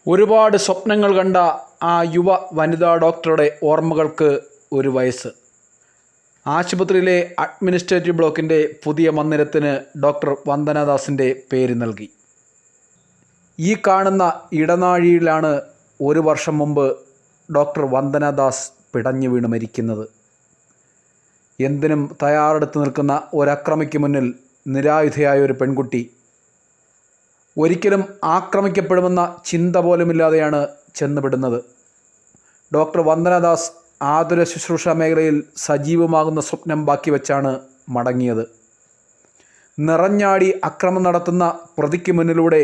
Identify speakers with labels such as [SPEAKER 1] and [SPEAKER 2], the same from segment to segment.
[SPEAKER 1] ഒരുപാട് സ്വപ്നങ്ങൾ കണ്ട ആ യുവ വനിതാ ഡോക്ടറുടെ ഓർമ്മകൾക്ക് ഒരു വയസ്സ്. ആശുപത്രിയിലെ അഡ്മിനിസ്ട്രേറ്റീവ് ബ്ലോക്കിൻ്റെ പുതിയ മന്ദിരത്തിന് ഡോക്ടർ വന്ദനാദാസിൻ്റെ പേര് നൽകി. ഈ കാണുന്ന ഇടനാഴിയിലാണ് ഒരു വർഷം മുമ്പ് ഡോക്ടർ വന്ദനാദാസ് പിടഞ്ഞു വീണ് മരിക്കുന്നത്. എന്തിനും തയ്യാറെടുത്ത് നിൽക്കുന്ന ഒരക്രമിക്ക് മുന്നിൽ നിരായുധയായ ഒരു പെൺകുട്ടി ഒരിക്കലും ആക്രമിക്കപ്പെടുമെന്ന ചിന്ത പോലുമില്ലാതെയാണ് ചെന്നുപെടുന്നത്. ഡോക്ടർ വന്ദനാദാസ് ആതുര ശുശ്രൂഷ മേഖലയിൽ സജീവമാകുന്ന സ്വപ്നം ബാക്കി വച്ചാണ് മടങ്ങിയത്. നിറഞ്ഞാടി അക്രമം നടത്തുന്ന പ്രതിക്ക് മുന്നിലൂടെ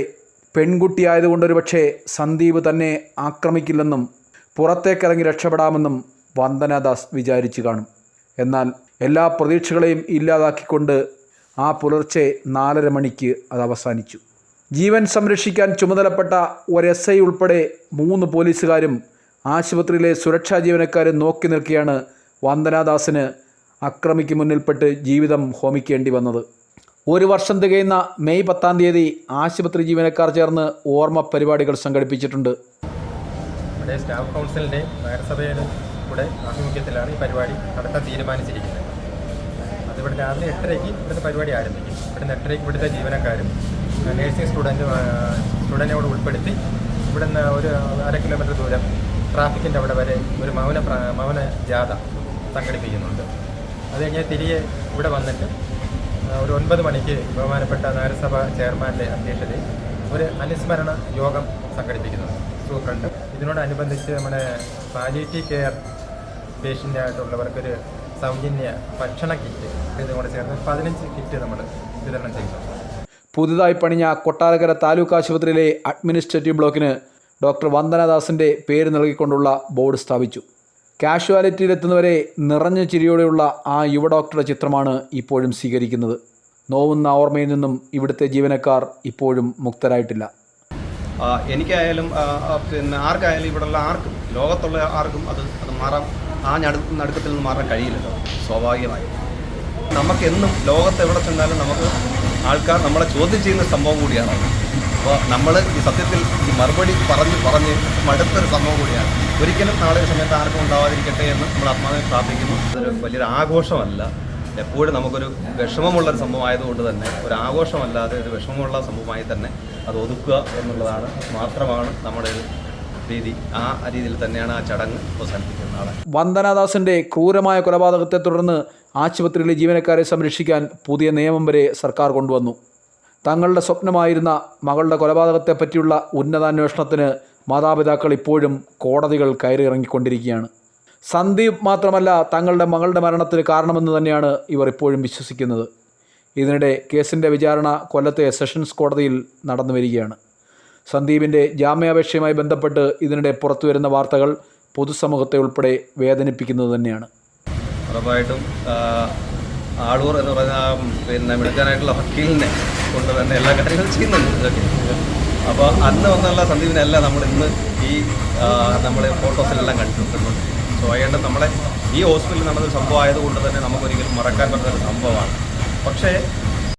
[SPEAKER 1] പെൺകുട്ടിയായതുകൊണ്ടൊരു പക്ഷേ സന്ദീപ് തന്നെ ആക്രമിക്കില്ലെന്നും പുറത്തേക്കിറങ്ങി രക്ഷപ്പെടാമെന്നും വന്ദനാദാസ് വിചാരിച്ചു കാണും. എന്നാൽ എല്ലാ പ്രതീക്ഷകളെയും ഇല്ലാതാക്കിക്കൊണ്ട് ആ പുലർച്ചെ 4:30 മണിക്ക് അത് അവസാനിച്ചു. ജീവൻ സംരക്ഷിക്കാൻ ചുമതലപ്പെട്ട ഒരു SI ഉൾപ്പെടെ 3 പോലീസുകാരും ആശുപത്രിയിലെ സുരക്ഷാ ജീവനക്കാരും നോക്കി നിൽക്കുകയാണ് വന്ദനാദാസിന് അക്രമിക്ക് മുന്നിൽപ്പെട്ട് ജീവിതം ഹോമിക്കേണ്ടി വന്നത്. ഒരു വർഷം തികയുന്ന മെയ് 10-ാം തീയതി ആശുപത്രി ജീവനക്കാർ ചേർന്ന് ഓർമ്മ പരിപാടികൾ സംഘടിപ്പിച്ചിട്ടുണ്ട്.
[SPEAKER 2] ഇവിടെ സ്റ്റാഫ് കൗൺസിലിൻ്റെ നഗരസഭയുടെ കൂടെ ആഭിമുഖ്യത്തിലാണ് ഈ പരിപാടി നടത്താൻ തീരുമാനിച്ചിരിക്കുന്നത്. അതിവിടെ രാവിലെ 8:30-ക്ക് ഇവിടുത്തെ പരിപാടി ആരംഭിക്കും. ഇവിടുന്ന് 8:30-ക്ക് ഇവിടുത്തെ ജീവനക്കാരും നേഴ്സിംഗ് സ്റ്റുഡൻറ്റിനോട് ഉൾപ്പെടുത്തി ഇവിടുന്ന് ഒരു 1/2 കിലോമീറ്റർ ദൂരം ട്രാഫിക്കിൻ്റെ അവിടെ വരെ ഒരു മൗന ജാഥ സംഘടിപ്പിക്കുന്നുണ്ട്. അത് കഴിഞ്ഞ് തിരികെ ഇവിടെ വന്നിട്ട് ഒരു 9 മണിക്ക് ബഹുമാനപ്പെട്ട നഗരസഭ ചെയർമാൻ്റെ അധ്യക്ഷതയിൽ ഒരു അനുസ്മരണ യോഗം സംഘടിപ്പിക്കുന്നുണ്ട് സൂപ്രണ്ട്. ഇതിനോടനുബന്ധിച്ച് നമ്മുടെ പാലിയേറ്റീവ് കെയർ പേഷ്യൻ്റായിട്ടുള്ളവർക്കൊരു സൗജന്യ ഭക്ഷണ കിറ്റ് ഇതുകൂടെ ചേർന്ന് 15 കിറ്റ് നമ്മൾ വിതരണം ചെയ്യുന്നുണ്ട്.
[SPEAKER 1] പുതുതായി പണിഞ്ഞ കൊട്ടാരക്കര താലൂക്ക് ആശുപത്രിയിലെ അഡ്മിനിസ്ട്രേറ്റീവ് ബ്ലോക്കിന് ഡോക്ടർ വന്ദനാദാസിൻ്റെ പേര് നൽകിക്കൊണ്ടുള്ള ബോർഡ് സ്ഥാപിച്ചു. കാഷ്വാലിറ്റിയിലെത്തുന്നവരെ നിറഞ്ഞ ചിരിയോടെയുള്ള ആ യുവ ഡോക്ടറുടെ ചിത്രമാണ് ഇപ്പോഴും സ്വീകരിക്കുന്നത്. നോവുന്ന ഓർമ്മയിൽ നിന്നും ഇവിടുത്തെ ജീവനക്കാർ ഇപ്പോഴും മുക്തരായിട്ടില്ല.
[SPEAKER 3] എനിക്കായാലും പിന്നെ ആർക്കായാലും ഇവിടെയുള്ള ആർക്കും ലോകത്തുള്ള ആർക്കും അത് മാറാം, ആ നടുക്കത്തിൽ നിന്ന് മാറാൻ കഴിയില്ലല്ലോ. സ്വാഭാവികമായി നമുക്കെന്നും ലോകത്ത് എവിടെ ചെന്നാലും നമുക്ക് ആൾക്കാർ നമ്മളെ ചോദ്യം ചെയ്യുന്ന സംഭവം കൂടിയാണ്. അപ്പോൾ നമ്മൾ ഈ സത്യത്തിൽ ഈ മറുപടി പറഞ്ഞ് മടുത്തൊരു സംഭവം കൂടിയാണ്. ഒരിക്കലും നാളെ ഒരു സമയത്ത് ആർക്കും ഉണ്ടാവാതിരിക്കട്ടെ എന്ന് നമ്മൾ ആത്മാവിനെ പ്രാർത്ഥിക്കുന്നു. അതൊരു വലിയൊരു ആഘോഷമല്ല, എപ്പോഴും നമുക്കൊരു വിഷമമുള്ളൊരു സംഭവമായതുകൊണ്ട് തന്നെ ഒരു ആഘോഷമല്ലാതെ ഒരു വിഷമമുള്ള സംഭവമായി തന്നെ അത് ഒതുക്കുക എന്നുള്ളതാണ് മാത്രമാണ് നമ്മുടെ ഒരു രീതി. ആ രീതിയിൽ തന്നെയാണ് ആ ചടങ്ങ് അവസാനിപ്പിക്കുന്നത്. നാളെ
[SPEAKER 1] വന്ദനാദാസിൻ്റെ ക്രൂരമായ കൊലപാതകത്തെ തുടർന്ന് ആശുപത്രിയിലെ ജീവനക്കാരെ സംരക്ഷിക്കാൻ പുതിയ നിയമം വരെ സർക്കാർ കൊണ്ടുവന്നു. തങ്ങളുടെ സ്വപ്നമായിരുന്ന മകളുടെ കൊലപാതകത്തെ പറ്റിയുള്ള ഉന്നതാന്വേഷണത്തിന് മാതാപിതാക്കൾ ഇപ്പോഴും കോടതികൾ കയറിയിറങ്ങിക്കൊണ്ടിരിക്കുകയാണ്. സന്ദീപ് മാത്രമല്ല തങ്ങളുടെ മകളുടെ മരണത്തിന് കാരണമെന്ന് തന്നെയാണ് ഇവർ ഇപ്പോഴും വിശ്വസിക്കുന്നത്. ഇതിനിടെ കേസിൻ്റെ വിചാരണ കൊല്ലത്തെ സെഷൻസ് കോടതിയിൽ നടന്നു വരികയാണ്. സന്ദീപിൻ്റെ ജാമ്യാപേക്ഷയുമായി ബന്ധപ്പെട്ട് ഇതിനിടെ പുറത്തുവരുന്ന വാർത്തകൾ പൊതുസമൂഹത്തെ ഉൾപ്പെടെ വേദനിപ്പിക്കുന്നത് തന്നെയാണ്.
[SPEAKER 3] ഉറപ്പായിട്ടും ആളൂർ എന്ന് പറഞ്ഞാൽ പിന്നെ മിടുക്കാനായിട്ടുള്ള വക്കീലിനെ കൊണ്ട് തന്നെ എല്ലാ കാര്യങ്ങളും ചെയ്യുന്നുണ്ട് ഇതൊക്കെ. അപ്പോൾ അന്ന് വന്നുള്ള സന്ദീപിനല്ല നമ്മൾ ഇന്ന് ഈ നമ്മൾ ഫോട്ടോസിലെല്ലാം കണ്ടിട്ടുണ്ട്. സോ അതുകൊണ്ട് നമ്മളെ ഈ ഹോസ്പിറ്റലിൽ നടന്നൊരു സംഭവം ആയതുകൊണ്ട് തന്നെ നമുക്കൊരിക്കലും മറക്കാൻ പറ്റുന്നൊരു സംഭവമാണ്. പക്ഷേ